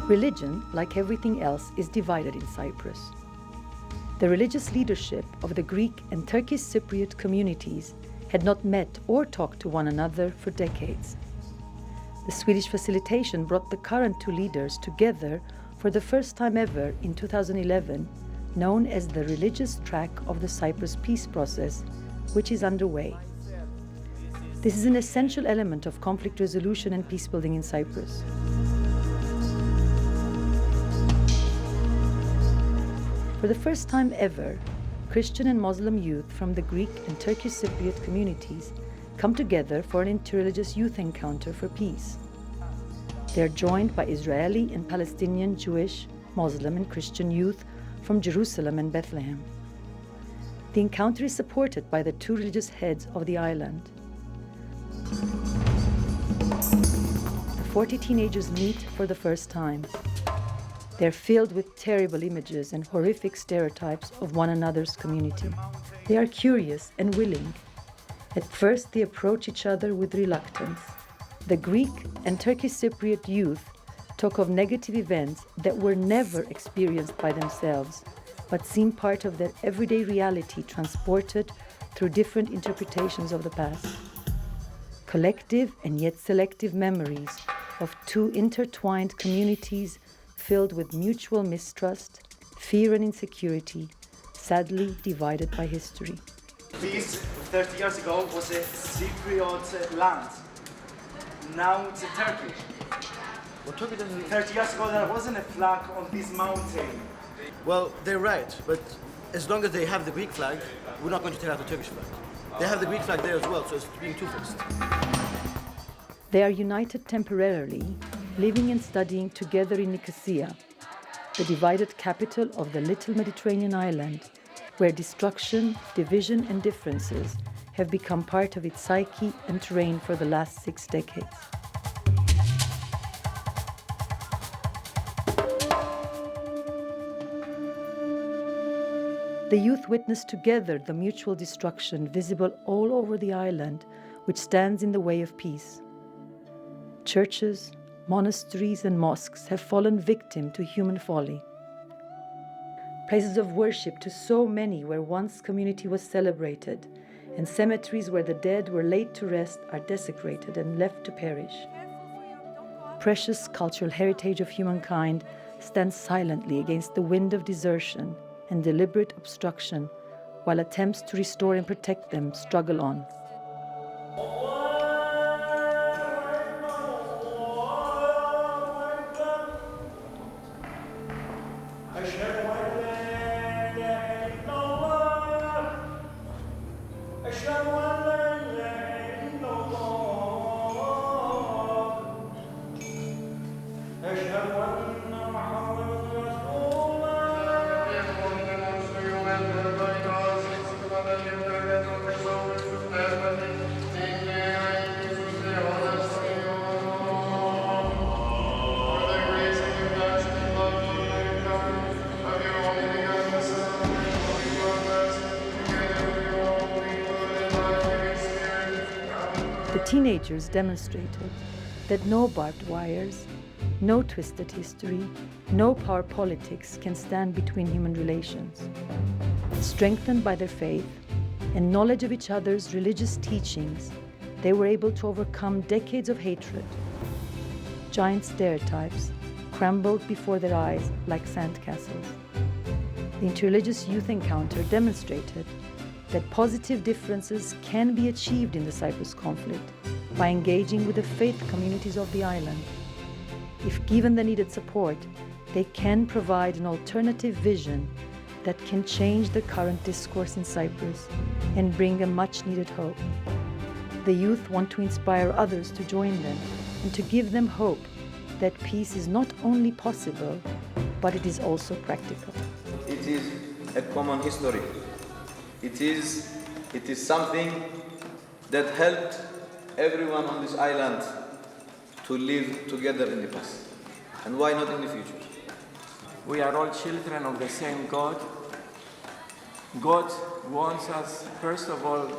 Religion, like everything else, is divided in Cyprus. The religious leadership of the Greek and Turkish Cypriot communities had not met or talked to one another for decades. The Swedish facilitation brought the current two leaders together for the first time ever in 2011, known as the religious track of the Cyprus peace process, which is underway. This is an essential element of conflict resolution and peace building in Cyprus. For the first time ever, Christian and Muslim youth from the Greek and Turkish Cypriot communities come together for an interreligious youth encounter for peace. They are joined by Israeli and Palestinian, Jewish, Muslim and Christian youth from Jerusalem and Bethlehem. The encounter is supported by the two religious heads of the island. The 40 teenagers meet for the first time. They're filled with terrible images and horrific stereotypes of one another's community. They are curious and willing. At first, they approach each other with reluctance. The Greek and Turkish Cypriot youth talk of negative events that were never experienced by themselves, but seem part of their everyday reality transported through different interpretations of the past. Collective and yet selective memories of two intertwined communities filled with mutual mistrust, fear and insecurity, sadly divided by history. This, 30 years ago, was a Cypriot land. Now it's a Turkish. Well, Turkey doesn't... 30 years ago there wasn't a flag on this mountain. Well, they're right, but as long as they have the Greek flag, we're not going to take out the Turkish flag. They have the Greek flag there as well, so it's being two-faced. They are united temporarily, living and studying together in Nicosia, the divided capital of the little Mediterranean island, where destruction, division and differences have become part of its psyche and terrain for the last 6 decades. The youth witness together the mutual destruction visible all over the island, which stands in the way of peace. Churches, monasteries and mosques have fallen victim to human folly. Places of worship to so many where once community was celebrated, and cemeteries where the dead were laid to rest are desecrated and left to perish. Precious cultural heritage of humankind stands silently against the wind of desertion and deliberate obstruction, while attempts to restore and protect them struggle on. The teenagers demonstrated that no barbed wires, no twisted history, no power politics can stand between human relations. Strengthened by their faith and knowledge of each other's religious teachings, they were able to overcome decades of hatred. Giant stereotypes crumbled before their eyes like sandcastles. The interreligious youth encounter demonstrated that positive differences can be achieved in the Cyprus conflict by engaging with the faith communities of the island. If given the needed support, they can provide an alternative vision that can change the current discourse in Cyprus and bring a much-needed hope. The youth want to inspire others to join them and to give them hope that peace is not only possible, but it is also practical. It is a common history. It is something that helped everyone on this island to live together in the past. And why not in the future? We are all children of the same God. God wants us, first of all,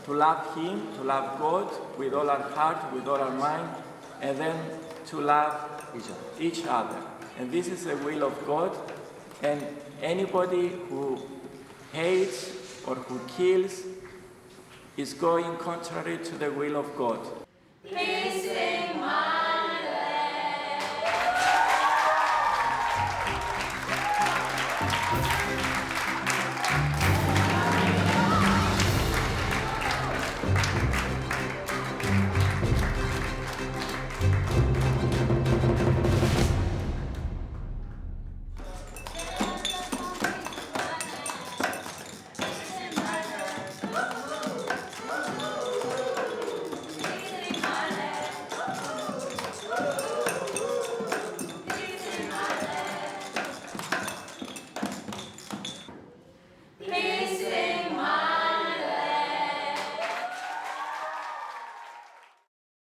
to love Him, to love God with all our heart, with all our mind, and then to love each other. And this is the will of God. And anybody who hates or who kills is going contrary to the will of God.